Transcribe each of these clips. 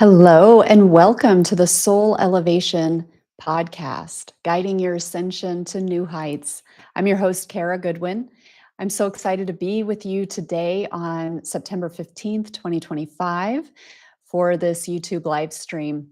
Hello, and welcome to the Soul Elevation podcast, guiding your ascension to new heights. I'm your host, Kara Goodwin. I'm so excited to be with you today on September 15th, 2025, for this YouTube live stream.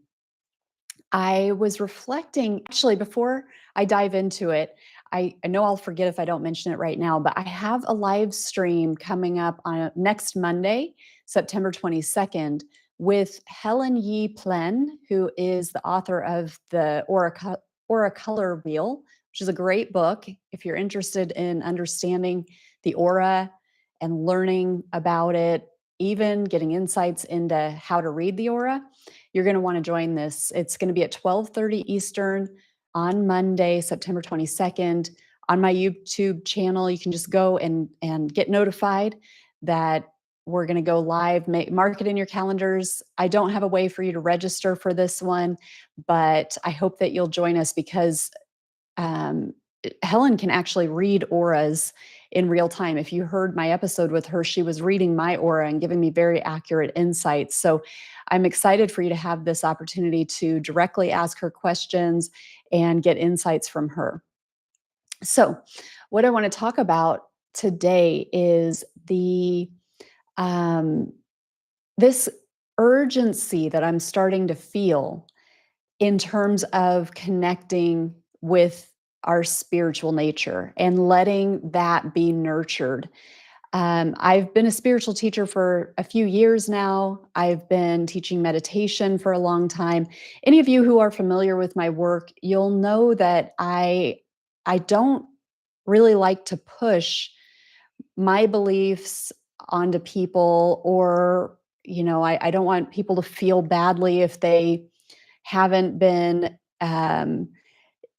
I was reflecting, actually, before I dive into it, I know I'll forget if I don't mention it right now, but I have a live stream coming up on next Monday, September 22nd, with Helen Yi Plen, who is the author of the Aura Color Wheel, which is a great book if you're interested in understanding the aura and learning about it, even getting insights into how to read the aura. You're going to want to join this. It's going to be at 12:30 Eastern on Monday, September 22nd. On my YouTube channel, you can just go and get notified that we're going to go live. Mark it in your calendars. I don't have a way for you to register for this one, but I hope that you'll join us because Helen can actually read auras in real time. If you heard my episode with her, she was reading my aura and giving me very accurate insights. So I'm excited for you to have this opportunity to directly ask her questions and get insights from her. So what I want to talk about today is this urgency that I'm starting to feel in terms of connecting with our spiritual nature and letting that be nurtured. I've been a spiritual teacher for a few years now. I've been teaching meditation for a long time. Any of you who are familiar with my work, you'll know that I don't really like to push my beliefs onto people, or I don't want people to feel badly if they haven't been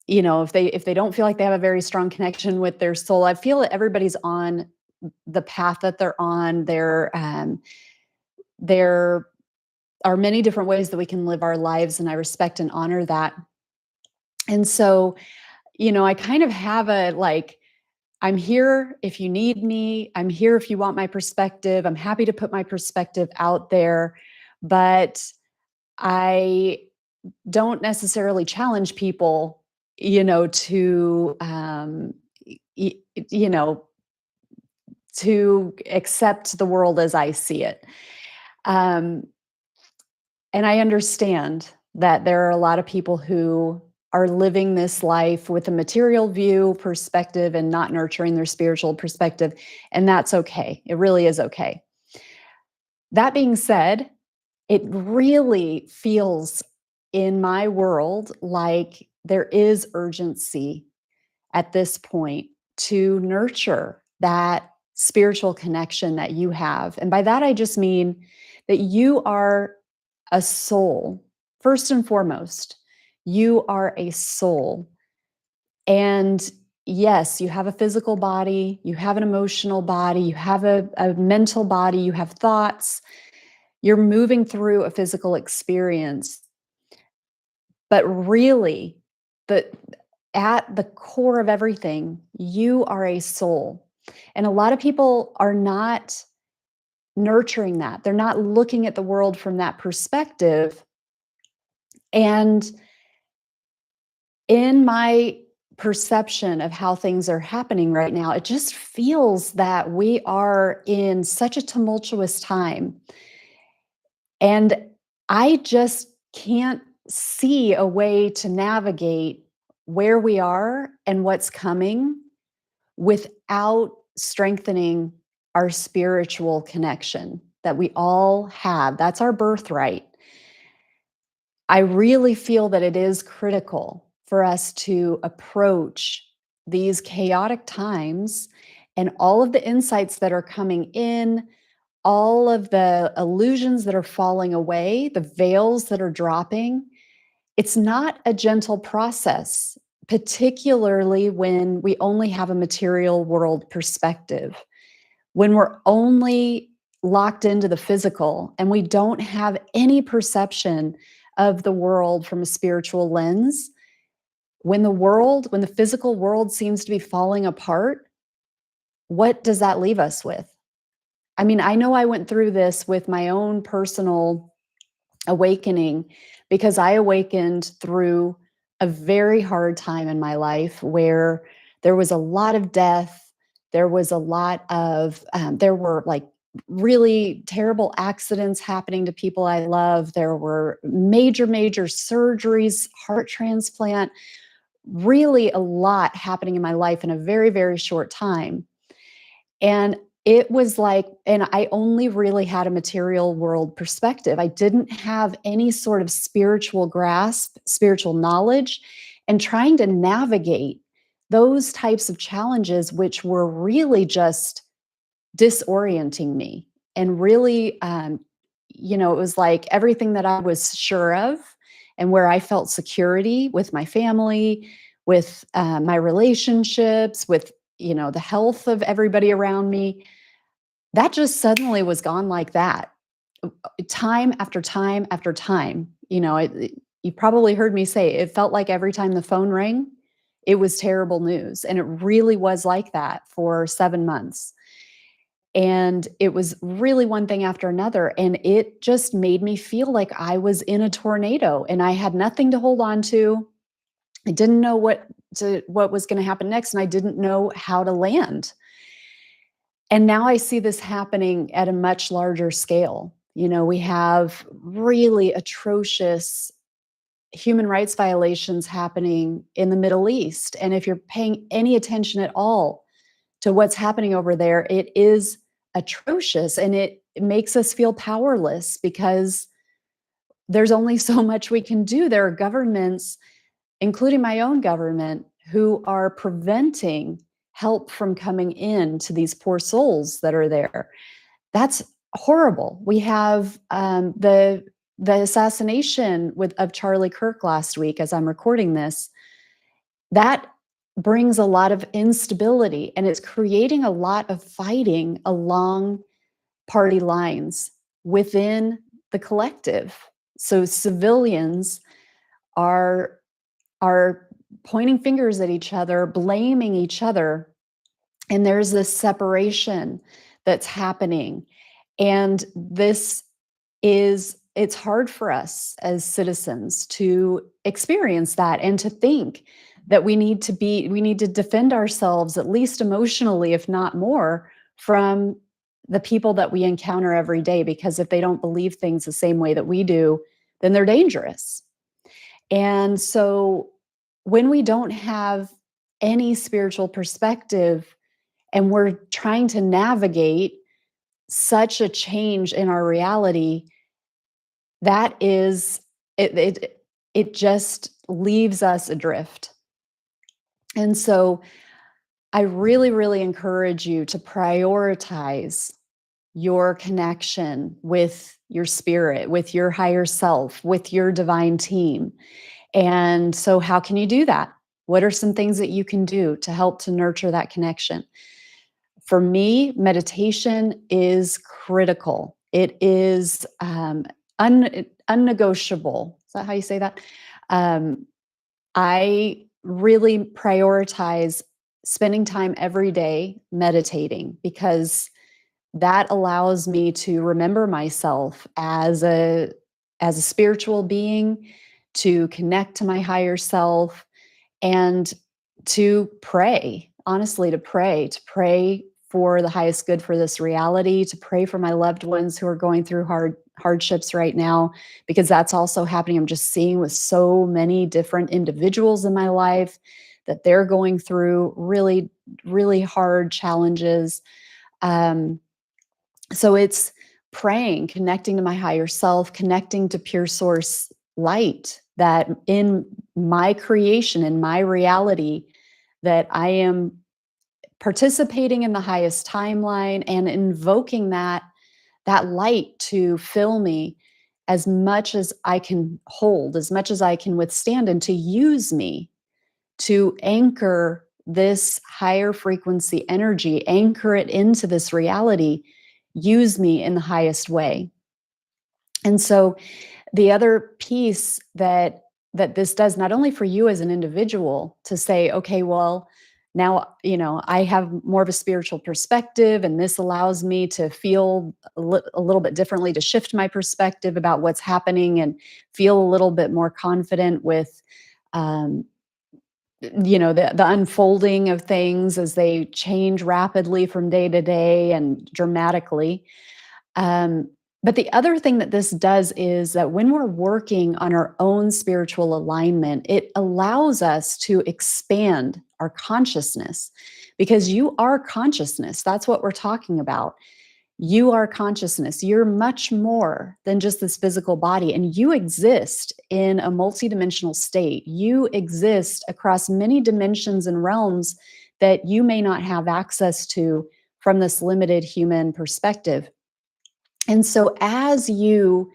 if they don't feel like they have a very strong connection with their soul. I feel that everybody's on the path that they're on. There are many different ways that we can live our lives, and I respect and honor that. And so, I kind of have a like, I'm here if you need me. I'm here if you want my perspective. I'm happy to put my perspective out there, but I don't necessarily challenge people, to you know to accept the world as I see it. Um, and I understand that there are a lot of people who are living this life with a material view perspective and not nurturing their spiritual perspective. And that's okay. It really is okay. That being said, it really feels in my world like there is urgency at this point to nurture that spiritual connection that you have. And by that, I just mean that you are a soul. First and foremost, you are a soul. And yes, you have a physical body, you have an emotional body, you have a mental body, you have thoughts. You're moving through a physical experience. But really, the at the core of everything, you are a soul. And a lot of people are not nurturing that. They're not looking at the world from that perspective. And in my perception of how things are happening right now, it just feels that we are in such a tumultuous time. And I just can't see a way to navigate where we are and what's coming without strengthening our spiritual connection that we all have. That's our birthright. I really feel that it is critical for us to approach these chaotic times and all of the insights that are coming in, all of the illusions that are falling away, the veils that are dropping. It's not a gentle process, particularly when we only have a material world perspective, when we're only locked into the physical and we don't have any perception of the world from a spiritual lens. When the physical world seems to be falling apart, what does that leave us with? I mean, I know I went through this with my own personal awakening, because I awakened through a very hard time in my life where there was a lot of death. There was a lot of, there were like really terrible accidents happening to people I love. There were major, major surgeries, heart transplant, really a lot happening in my life in a very, very short time. And it was like, and I only really had a material world perspective. I didn't have any sort of spiritual grasp, spiritual knowledge, and trying to navigate those types of challenges, which were really just disorienting me and really, it was like everything that I was sure of and where I felt security with my family, with my relationships, with the health of everybody around me, that just suddenly was gone like that. Time after time after time. You probably heard me say it felt like every time the phone rang, it was terrible news. And it really was like that for 7 months. And it was really one thing after another. And it just made me feel like I was in a tornado and I had nothing to hold on to. I didn't know what was going to happen next, and I didn't know how to land. And now I see this happening at a much larger scale. We have really atrocious human rights violations happening in the Middle East. And if you're paying any attention at all to what's happening over there, it is atrocious, and it makes us feel powerless because there's only so much we can do. There are governments, including my own government, who are preventing help from coming in to these poor souls that are there. That's horrible. We have the assassination of Charlie Kirk last week. As I'm recording this, that brings a lot of instability, and it's creating a lot of fighting along party lines within the collective. So civilians are are pointing fingers at each other, blaming each other, and there's this separation that's happening. And it's hard for us as citizens to experience that and to think that we need to defend ourselves, at least emotionally, if not more, from the people that we encounter every day, because if they don't believe things the same way that we do, then they're dangerous. And so when we don't have any spiritual perspective and we're trying to navigate such a change in our reality, that is it just leaves us adrift. And so I really, really encourage you to prioritize your connection with your spirit, with your higher self, with your divine team. And so, how can you do that? What are some things that you can do to help to nurture that connection? For me, meditation is critical. It is unnegotiable. Is that how you say that? Um, I really prioritize spending time every day meditating because that allows me to remember myself as a spiritual being, to connect to my higher self, and to pray, honestly, to pray for the highest good for this reality, to pray for my loved ones who are going through hardships right now, because that's also happening. I'm just seeing with so many different individuals in my life that they're going through really, really hard challenges. Um, so it's praying, connecting to my higher self, connecting to pure source light, that in my creation, in my reality, that I am participating in the highest timeline and invoking that light to fill me as much as I can hold, as much as I can withstand, and to use me to anchor this higher frequency energy, anchor it into this reality, use me in the highest way. And so the other piece that this does, not only for you as an individual to say, okay, well, Now, I have more of a spiritual perspective, and this allows me to feel a little bit differently, to shift my perspective about what's happening and feel a little bit more confident with, um, the unfolding of things as they change rapidly from day to day and dramatically. Um, but the other thing that this does is that when we're working on our own spiritual alignment, it allows us to expand our consciousness, because you are consciousness. That's what we're talking about. You are consciousness. You're much more than just this physical body, and you exist in a multidimensional state. You exist across many dimensions and realms that you may not have access to from this limited human perspective. And so, as you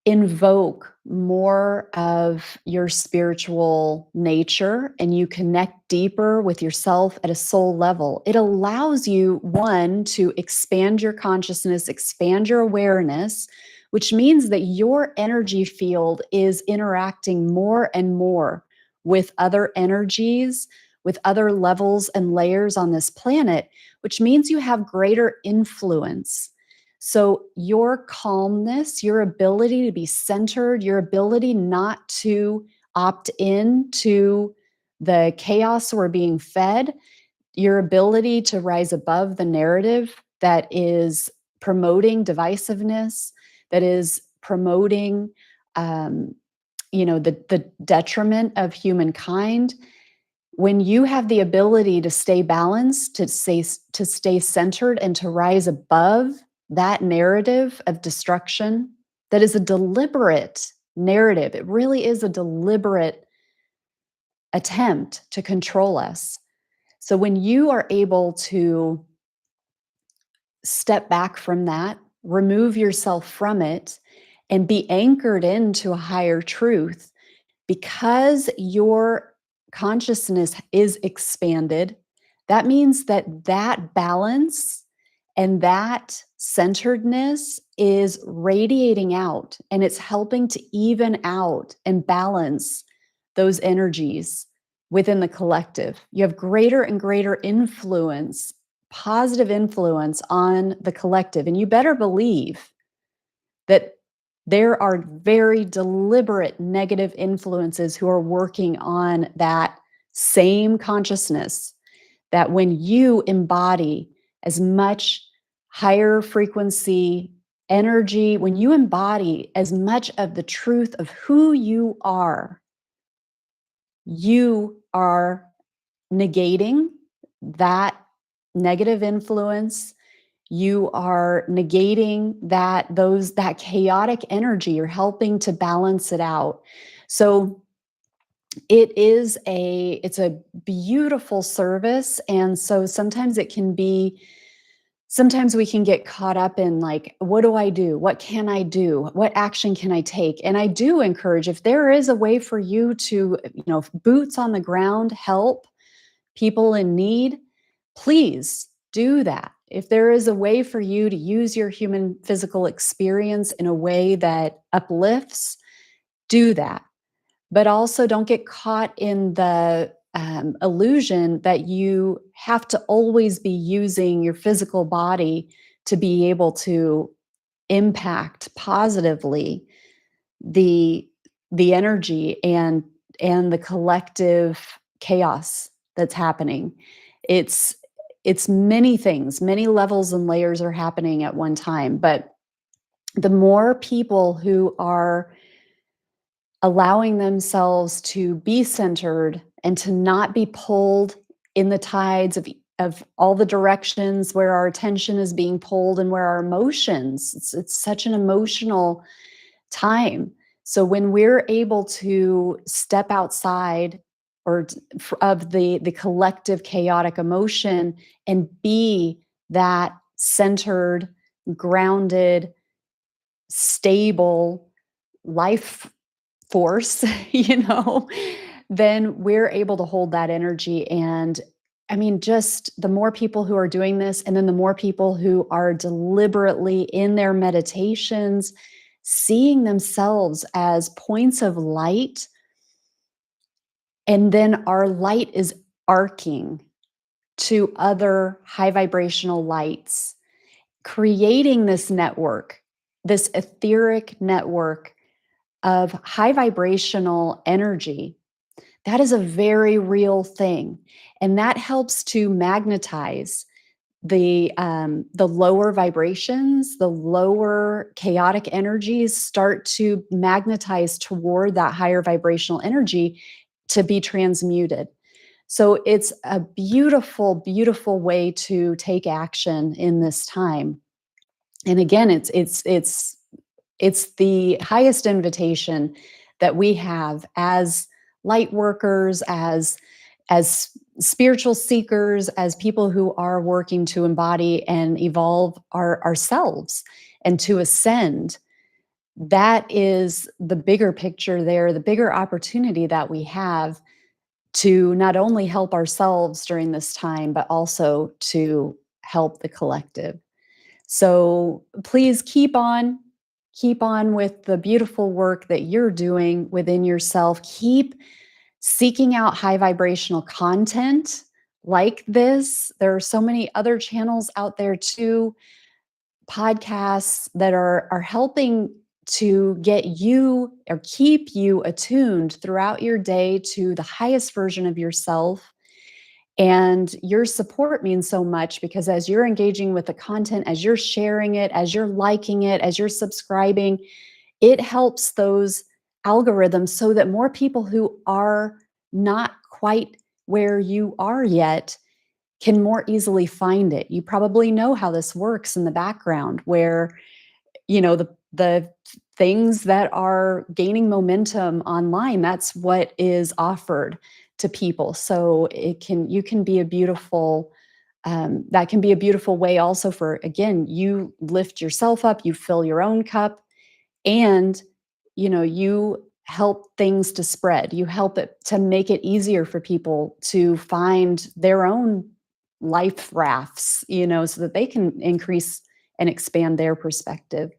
invoke more of your spiritual nature and you connect deeper with yourself at a soul level, it allows you, one, to expand your consciousness, expand your awareness, which means that your energy field is interacting more and more with other energies, with other levels and layers on this planet, which means you have greater influence. So, your calmness, your ability to be centered, your ability not to opt in to the chaos we're being fed, your ability to rise above the narrative that is promoting divisiveness, that is promoting, um, the detriment of humankind. When you have the ability to stay balanced, to stay centered, and to rise above that narrative of destruction, that is a deliberate narrative. It really is a deliberate attempt to control us. So when you are able to step back from that, remove yourself from it, and be anchored into a higher truth, because your consciousness is expanded, that means that that balance and that centeredness is radiating out, and it's helping to even out and balance those energies within the collective. You have greater and greater influence, positive influence on the collective. And you better believe that there are very deliberate negative influences who are working on that same consciousness, that when you embody as much higher frequency energy, when you embody as much of the truth of who you are negating that negative influence. You are negating that chaotic energy. You're helping to balance it out. So it's a beautiful service. And so sometimes we can get caught up in, like, what do I do? What can I do? What action can I take? And I do encourage, if there is a way for you to, boots on the ground, help people in need, please do that. If there is a way for you to use your human physical experience in a way that uplifts, do that. But also, don't get caught in the illusion that you have to always be using your physical body to be able to impact positively the the energy and the collective chaos that's happening. It's it's many things, many levels and layers are happening at one time, but the more people who are allowing themselves to be centered and to not be pulled in the tides of all the directions where our attention is being pulled, and where our emotions, it's such an emotional time. So when we're able to step outside of the collective chaotic emotion and be that centered, grounded, stable life force, then we're able to hold that energy. And I mean, just the more people who are doing this, and then the more people who are deliberately in their meditations, seeing themselves as points of light, and then arcing to other high vibrational lights, creating this network, this etheric network of high vibrational energy. That is a very real thing. And that helps to magnetize the lower vibrations, the lower chaotic energies start to magnetize toward that higher vibrational energy to be transmuted. So it's a beautiful, beautiful way to take action in this time. And again, it's the highest invitation that we have as light workers, as spiritual seekers, as people who are working to embody and evolve ourselves and to ascend. That is the bigger picture there, the bigger opportunity that we have to not only help ourselves during this time, but also to help the collective. So please keep on with the beautiful work that you're doing within yourself. Keep seeking out high vibrational content like this. There are so many other channels out there too, podcasts that are helping to get you or keep you attuned throughout your day to the highest version of yourself. And your support means so much because as you're engaging with the content, as you're sharing it, as you're liking it, as you're subscribing, it helps those algorithms so that more people who are not quite where you are yet can more easily find it. You probably know how this works in the background where, the things that are gaining momentum online, that's what is offered to people. So you can be a beautiful that can be a beautiful way also for, again, you lift yourself up, you fill your own cup, and you help things to spread. You help it to make it easier for people to find their own life rafts, so that they can increase and expand their perspective.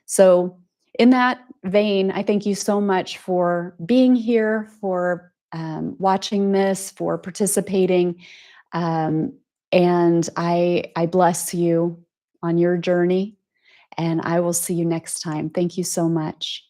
So, in that vein, I thank you so much for being here, for watching this, for participating. Um, and I bless you on your journey. And I will see you next time. Thank you so much.